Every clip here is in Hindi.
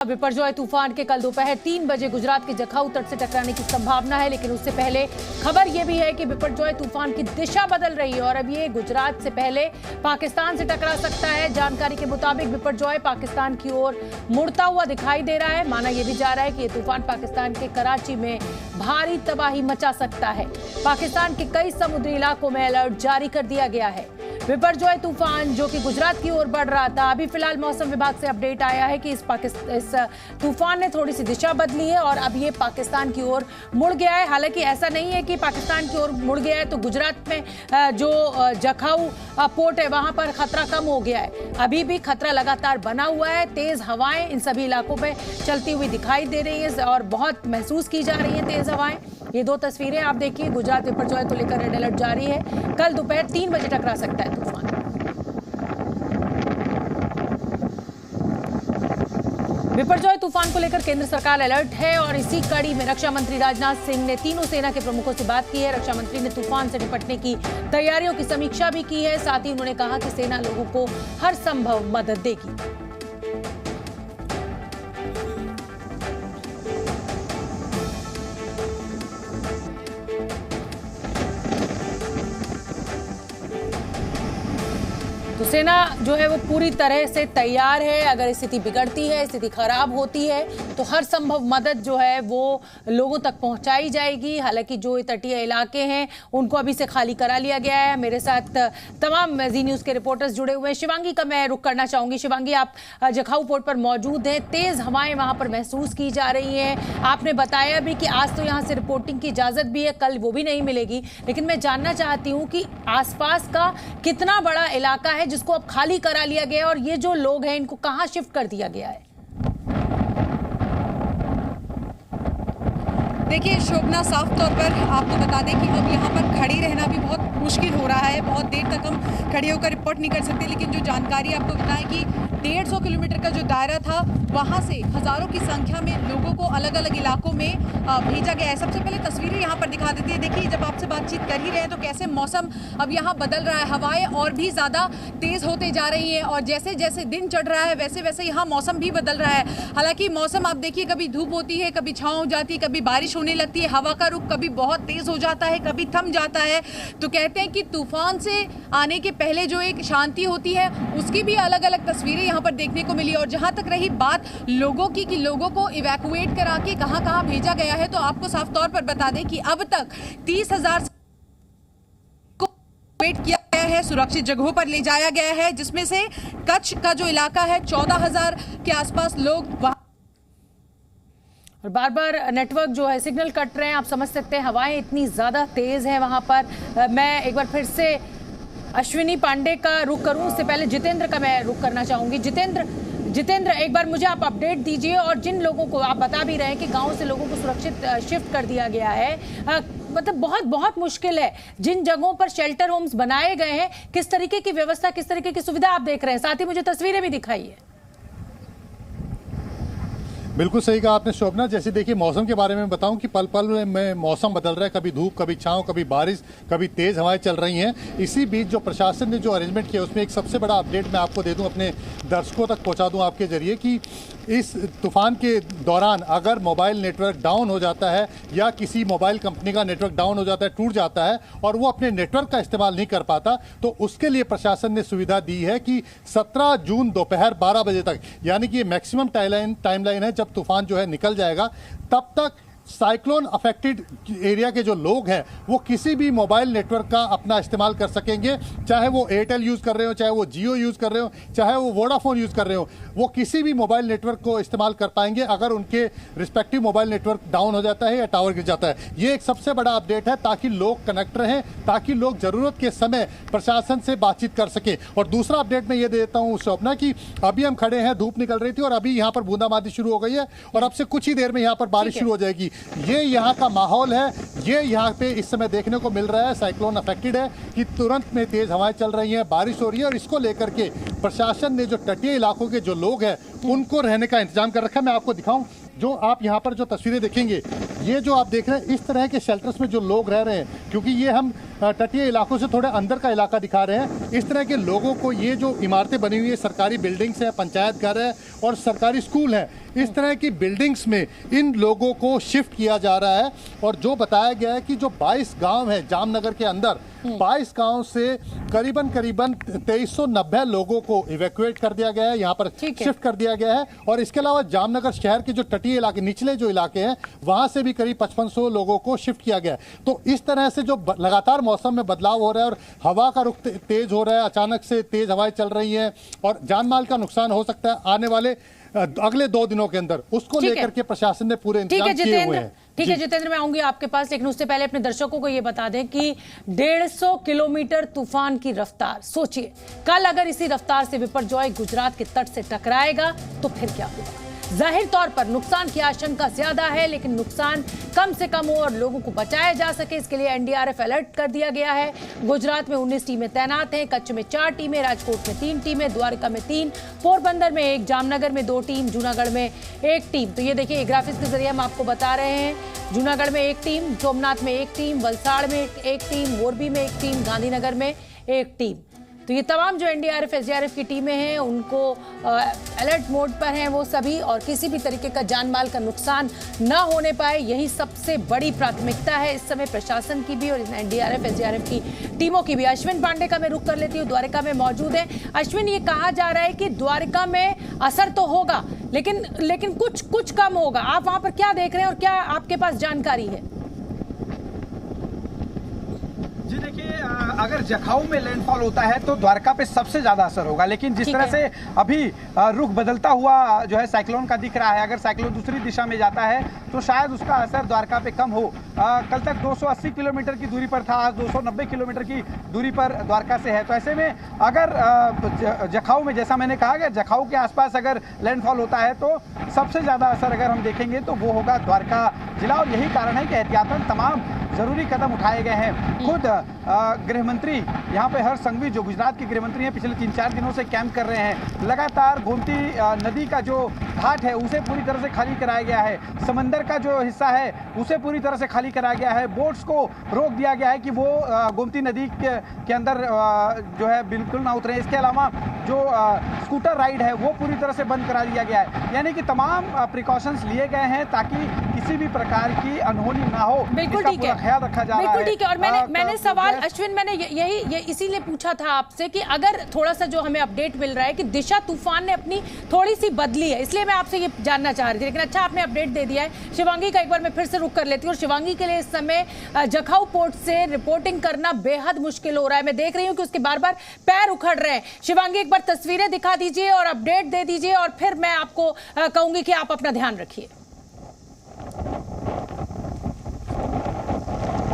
बिपरजॉय तूफान के कल दोपहर 3 बजे गुजरात के जखाऊ तट से टकराने की संभावना है, लेकिन उससे पहले खबर यह भी है कि बिपरजॉय तूफान की दिशा बदल रही है और अब ये गुजरात से पहले पाकिस्तान से टकरा सकता है। जानकारी के मुताबिक बिपरजॉय पाकिस्तान की ओर मुड़ता हुआ दिखाई दे रहा है। माना यह भी जा रहा है कि यह तूफान पाकिस्तान के कराची में भारी तबाही मचा सकता है। पाकिस्तान के कई समुद्री इलाकों में अलर्ट जारी कर दिया गया है। बिपरजॉय तूफान जो कि गुजरात की ओर बढ़ रहा था, अभी फिलहाल मौसम विभाग से अपडेट आया है कि इस तूफान ने थोड़ी सी दिशा बदली है और अब ये पाकिस्तान की ओर मुड़ गया है। हालांकि ऐसा नहीं है कि पाकिस्तान की ओर मुड़ गया है तो गुजरात में जो जखाऊ पोर्ट है वहां पर खतरा कम हो गया है। अभी भी खतरा लगातार बना हुआ है। तेज हवाएं इन सभी इलाकों पे चलती हुई दिखाई दे रही है और बहुत महसूस की जा रही है तेज हवाएं। ये दो तस्वीरें आप देखिए, गुजरात बिपरजॉय को लेकर रेड अलर्ट जारी है। कल दोपहर 3 बजे टकरा सकता है तूफान। बिपरजॉय तूफान को लेकर केंद्र सरकार अलर्ट है और इसी कड़ी में रक्षा मंत्री राजनाथ सिंह ने तीनों सेना के प्रमुखों से बात की है। रक्षा मंत्री ने तूफान से निपटने की तैयारियों की समीक्षा भी की है। साथ ही उन्होंने कहा कि सेना लोगों को हर संभव मदद देगी। तो सेना जो है वो पूरी तरह से तैयार है। अगर स्थिति बिगड़ती है, स्थिति खराब होती है तो हर संभव मदद जो है वो लोगों तक पहुंचाई जाएगी। हालांकि जो तटीय इलाके हैं उनको अभी से खाली करा लिया गया है। मेरे साथ तमाम जी न्यूज़ के रिपोर्टर्स जुड़े हुए हैं। शिवांगी का मैं रुख करना चाहूंगी। शिवांगी, आप जखाऊ पोर्ट पर मौजूद हैं। तेज हवाएं वहां पर महसूस की जा रही हैं। आपने बताया भी कि आज तो यहाँ से रिपोर्टिंग की इजाजत भी है, कल वो भी नहीं मिलेगी। लेकिन मैं जानना चाहती हूँ कि आसपास का कितना बड़ा इलाका है जिसको अब खाली करा लिया गया है और ये जो लोग हैं इनको कहां शिफ्ट कर दिया गया है? देखिए शोभना, साफ तौर पर आपको बता दें कि अब यहाँ पर खड़ी रहना भी बहुत मुश्किल हो रहा है। बहुत देर तक हम खड़े होकर रिपोर्ट नहीं कर सकते, लेकिन जो जानकारी आपको बताएं कि 150 किलोमीटर का जो दायरा था वहाँ से हज़ारों की संख्या में लोगों को अलग अलग इलाकों में भेजा गया है। सबसे पहले तस्वीरें यहाँ पर दिखा देती है। देखिए, जब आपसे बातचीत कर ही रहे हैं तो कैसे मौसम अब यहाँ बदल रहा है। हवाएं और भी ज़्यादा तेज़ होते जा रही हैं और जैसे जैसे दिन चढ़ रहा है वैसे वैसे यहाँ मौसम भी बदल रहा है। हालांकि मौसम आप देखिए, कभी धूप होती है, कभी छाँव हो जाती है, कभी बारिश होने लगती है। हवा का रुख कभी बहुत तेज़ हो जाता है, कभी थम जाता है। तो कहते हैं कि तूफान से आने के पहले जो एक शांति होती है उसकी भी अलग अलग तस्वीरें यहाँ पर देखने को मिली। और जहाँ तक रही बात लोगों की कि लोगों को इवैक्यूएट करा के कहाँ कहाँ भेजा गया है, तो आपको साफ तौर पर बता दें कि अब तक 30,000 को इवैक्यूएट किया गया है, सुरक्षित जगहों पर ले जाया गया है, जिसमें से कच्छ का जो इलाका है 14,000 के आसपास लोग वहां। और बार बार नेटवर्क जो है सिग्नल कट रहे हैं, आप समझ सकते हैं। हवाएं इतनी ज़्यादा तेज़ है वहाँ पर। मैं एक बार फिर से अश्विनी पांडे का रुख करूँ, उससे पहले जितेंद्र का मैं रुख करना चाहूँगी। जितेंद्र, एक बार मुझे आप अपडेट दीजिए। और जिन लोगों को आप बता भी रहे हैं कि गांव से लोगों को सुरक्षित शिफ्ट कर दिया गया है, मतलब बहुत बहुत मुश्किल है। जिन जगहों पर शेल्टर होम्स बनाए गए हैं, किस तरीके की व्यवस्था, किस तरीके की सुविधा आप देख रहे हैं? साथ ही मुझे तस्वीरें भी दिखाइए। बिल्कुल सही कहा आपने शोभना। जैसे देखिए, मौसम के बारे में बताऊं कि पल पल में मौसम बदल रहा है। कभी धूप, कभी छांव, कभी बारिश, कभी तेज हवाएं चल रही हैं। इसी बीच जो प्रशासन ने जो अरेंजमेंट किया उसमें एक सबसे बड़ा अपडेट मैं आपको दे दूं, अपने दर्शकों तक पहुंचा दूं आपके जरिए, कि इस तूफान के दौरान अगर मोबाइल नेटवर्क डाउन हो जाता है या किसी मोबाइल कंपनी का नेटवर्क डाउन हो जाता है, टूट जाता है और वो अपने नेटवर्क का इस्तेमाल नहीं कर पाता, तो उसके लिए प्रशासन ने सुविधा दी है कि 17 जून दोपहर 12 बजे तक, यानी कि ये मैक्सिमम टाइमलाइन है, जब तूफान जो है निकल जाएगा तब तक साइक्लोन अफेक्टेड एरिया के जो लोग हैं वो किसी भी मोबाइल नेटवर्क का अपना इस्तेमाल कर सकेंगे। चाहे वो एयरटेल यूज़ कर रहे हो, चाहे वो जियो यूज़ कर रहे हो, चाहे वो वोडाफोन यूज़ कर रहे हो, वो किसी भी मोबाइल नेटवर्क को इस्तेमाल कर पाएंगे अगर उनके रिस्पेक्टिव मोबाइल नेटवर्क डाउन हो जाता है या टावर गिर जाता है। ये एक सबसे बड़ा अपडेट है ताकि लोग कनेक्ट रहें, ताकि लोग ज़रूरत के समय प्रशासन से बातचीत कर सकें। और दूसरा अपडेट मैं ये देता हूँ शोभना कि अभी हम खड़े हैं, धूप निकल रही थी और अभी यहाँ पर बूंदाबांदी शुरू हो गई है और अब से कुछ ही देर में यहाँ पर बारिश शुरू हो जाएगी। ये यहाँ का माहौल है, ये यहाँ पे इस समय देखने को मिल रहा है। साइक्लोन अफेक्टेड है कि तुरंत में तेज हवाएं चल रही हैं, बारिश हो रही है और इसको लेकर के प्रशासन ने जो तटीय इलाकों के जो लोग हैं उनको रहने का इंतजाम कर रखा है। मैं आपको दिखाऊं, जो आप यहाँ पर जो तस्वीरें देखेंगे ये जो आप देख रहे हैं इस तरह के शेल्टर्स में जो लोग रह रहे हैं, क्योंकि ये हम तटीय इलाकों से थोड़े अंदर का इलाका दिखा रहे हैं, इस तरह के लोगों को ये जो इमारतें बनी हुई है, सरकारी बिल्डिंग्स है, पंचायत घर है और सरकारी स्कूल है, इस तरह की बिल्डिंग्स में इन लोगों को शिफ्ट किया जा रहा है। और जो बताया गया है कि जो 22 गांव है जामनगर के अंदर, 22 गांव से करीबन 2390 लोगों को इवैक्यूएट कर दिया गया है, यहाँ पर शिफ्ट कर दिया गया है। और इसके अलावा जामनगर शहर के जो तटीय इलाके, निचले जो इलाके हैं, वहां से भी करीब 5500 लोगों को शिफ्ट किया गया है। तो इस तरह से जो लगातार मौसम में बदलाव हो रहा है और हवा का रुख तेज हो रहा है, अचानक से तेज हवाएं चल रही हैं और जानमाल का नुकसान हो सकता है आने वाले अगले 2 दिनों के अंदर, उसको लेकर के प्रशासन ने पूरे इंतजाम किए हुए हैं। ठीक है जितेंद्र, मैं आऊंगी आपके पास, लेकिन उससे पहले अपने दर्शकों को यह बता दें कि 150 किलोमीटर तूफान की रफ्तार, सोचिए कल अगर इसी रफ्तार से बिपरजॉय गुजरात के तट से टकराएगा तो फिर क्या होगा। जाहिर तौर पर नुकसान की आशंका ज्यादा है, लेकिन नुकसान कम से कम हो और लोगों को बचाया जा सके, इसके लिए एनडीआरएफ अलर्ट कर दिया गया है। गुजरात में 19 टीमें तैनात हैं, कच्छ में 4 टीमें, राजकोट में 3 टीमें, द्वारका में 3, पोरबंदर में 1, जामनगर में 2 टीम, जूनागढ़ में 1 टीम। तो ये देखिए ग्राफिक्स के जरिए हम आपको बता रहे हैं, जूनागढ़ में 1 टीम, सोमनाथ में 1 टीम, वलसाड़ में 1 टीम, मोरबी में 1 टीम, गांधीनगर में 1 टीम। तो ये तमाम जो एनडीआरएफ एसडीआरएफ की टीमें हैं उनको अलर्ट मोड पर हैं वो सभी, और किसी भी तरीके का जानमाल का नुकसान न होने पाए, यही सबसे बड़ी प्राथमिकता है इस समय प्रशासन की भी और एनडीआरएफ एसडीआरएफ की टीमों की भी। अश्विन पांडे का मैं रुख कर लेती हूँ, द्वारका में मौजूद है। अश्विन, ये कहा जा रहा है कि द्वारका में असर तो होगा लेकिन कुछ कम होगा, आप वहां पर क्या देख रहे हैं और क्या आपके पास जानकारी है? जी देखिए, अगर जखाऊ में लैंडफॉल होता है तो द्वारका पे सबसे ज्यादा असर होगा, लेकिन जिस तरह से अभी रुख बदलता हुआ जो है साइक्लोन का दिख रहा है, अगर साइक्लोन दूसरी दिशा में जाता है तो शायद उसका असर द्वारका पे कम हो। कल तक 280 किलोमीटर की दूरी पर था, आज 290 किलोमीटर की दूरी पर द्वारका से है। तो ऐसे में अगर जखाऊ में, जैसा मैंने कहा, कि जखाऊ के आसपास अगर लैंडफॉल होता है तो सबसे ज्यादा असर अगर हम देखेंगे तो वो होगा द्वारका जिला। और यही कारण है कि एहतियातन तमाम जरूरी कदम उठाए गए हैं। खुद गृह मंत्री यहाँ पे हर्ष संघवी, जो गुजरात के गृह मंत्री हैं, पिछले 3-4 दिनों से कैंप कर रहे हैं। लगातार गोमती नदी का जो घाट है उसे पूरी तरह से खाली कराया गया है, समंदर का जो हिस्सा है उसे पूरी तरह से खाली कराया गया है, बोट्स को रोक दिया गया है कि वो गोमती नदी के अंदर जो है बिल्कुल ना उतरे। इसके अलावा जो स्कूटर राइड है वो पूरी तरह से बंद करा दिया गया है। यानी कि तमाम प्रिकॉशंस लिए गए हैं ताकि किसी भी प्रकार की अनहोनी ना हो, इसका पूरा ख्याल रखा जा रहा है। बिल्कुल ठीक है। और मैंने सवाल अश्विन, मैंने यही इसीलिए पूछा था आपसे कि अगर थोड़ा सा जो हमें अपडेट मिल रहा है कि दिशा तूफान ने अपनी थोड़ी सी बदली है, इसलिए मैं आपसे ये जानना चाह रही थी, लेकिन अच्छा आपने अपडेट दे दिया है। शिवांगी का एक बार मैं फिर से रुक कर लेती हूँ, और शिवांगी के लिए इस समय जखाऊ पोर्ट से रिपोर्टिंग करना बेहद मुश्किल हो रहा है। मैं देख रही हूँ कि उसके बार बार पैर उखड़ रहे हैं। शिवांगी, एक बार तस्वीरें दिखा दीजिए और अपडेट दे दीजिए, और फिर मैं आपको कहूंगी कि आप अपना ध्यान रखिए।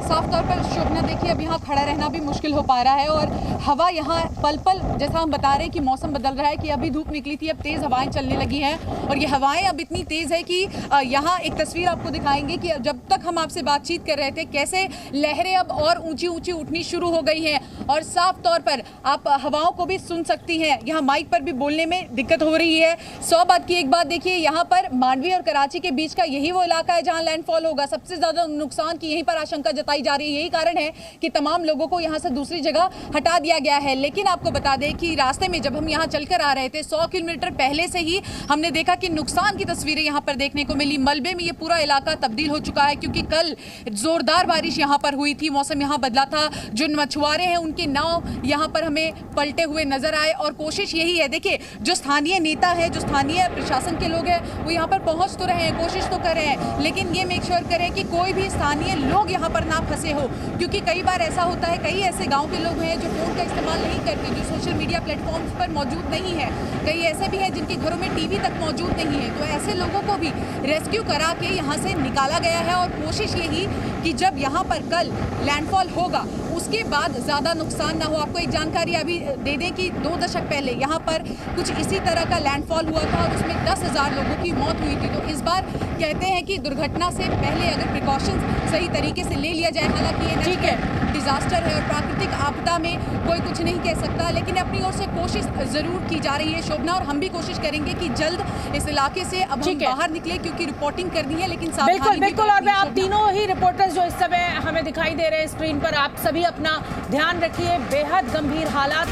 साफ तौर पर शोभना, देखिए अब यहाँ खड़ा रहना भी मुश्किल हो पा रहा है और हवा यहाँ पल पल, जैसा हम बता रहे हैं कि मौसम बदल रहा है, कि अभी धूप निकली थी, अब तेज़ हवाएं चलने लगी हैं और ये हवाएं अब इतनी तेज़ है कि यहाँ एक तस्वीर आपको दिखाएंगे कि जब तक हम आपसे बातचीत कर रहे थे कैसे लहरें अब और ऊंची ऊंची उठनी शुरू हो गई हैं, और साफ तौर पर आप हवाओं को भी सुन सकती हैं। यहाँ माइक पर भी बोलने में दिक्कत हो रही है। 100 बात की एक बात, देखिए यहाँ पर मांडवी और कराची के बीच का यही वो इलाका है जहाँ लैंडफॉल होगा, सबसे ज़्यादा नुकसान की यही पर आशंका जताई जा रही है। यही कारण है कि तमाम लोगों को यहाँ से दूसरी जगह हटा दिया गया है। लेकिन आपको बता दें कि रास्ते में जब हम यहाँ चलकर आ रहे थे 100 किलोमीटर पहले से ही हमने देखा कि नुकसान की तस्वीरें यहाँ पर देखने को मिली। मलबे में ये पूरा इलाका तब्दील हो चुका है, क्योंकि कल जोरदार बारिश यहाँ पर हुई थी, मौसम यहाँ बदला था। जो मछुआरे हैं उनके नाव यहाँ पर हमें पलटे हुए नजर आए, और कोशिश यही है, देखिए जो स्थानीय नेता है, जो स्थानीय प्रशासन के लोग हैं, वो यहाँ पर पहुँच तो रहे हैं, कोशिश तो कर रहे हैं, लेकिन ये मेक श्योर करें कि कोई भी स्थानीय लोग यहाँ पर ना फंसे हो, क्योंकि कई बार ऐसा होता है, कई ऐसे गांव के लोग हैं जो फोन का इस्तेमाल नहीं करते, जो सोशल मीडिया प्लेटफॉर्म्स पर मौजूद नहीं है, कई ऐसे भी हैं जिनके घरों में टीवी तक मौजूद नहीं है। तो ऐसे लोगों को भी रेस्क्यू करा के यहाँ से निकाला गया है, और कोशिश यही कि जब यहाँ पर कल लैंडफॉल होगा उसके बाद ज़्यादा नुकसान ना हो। आपको एक जानकारी अभी दे दें कि 2 दशक पहले यहाँ पर कुछ इसी तरह का लैंडफॉल हुआ था और उसमें 10,000 लोगों की मौत हुई थी। तो इस बार कहते हैं कि दुर्घटना से पहले अगर प्रिकॉशंस सही तरीके से ले लिया जाए, हालांकि ये ठीक है, डिजास्टर है और प्राकृतिक आपदा में कोई कुछ नहीं कह सकता, लेकिन अपनी ओर से कोशिश जरूर की जा रही है शोभना, और हम भी कोशिश करेंगे कि जल्द इस इलाके से अब हम बाहर निकले, क्योंकि रिपोर्टिंग करनी है लेकिन बिल्कुल बिल्कुल। और मैं आप तीनों ही रिपोर्टर्स जो इस समय हमें दिखाई दे रहे हैं स्क्रीन पर, आप सभी अपना ध्यान रखिए, बेहद गंभीर हालात।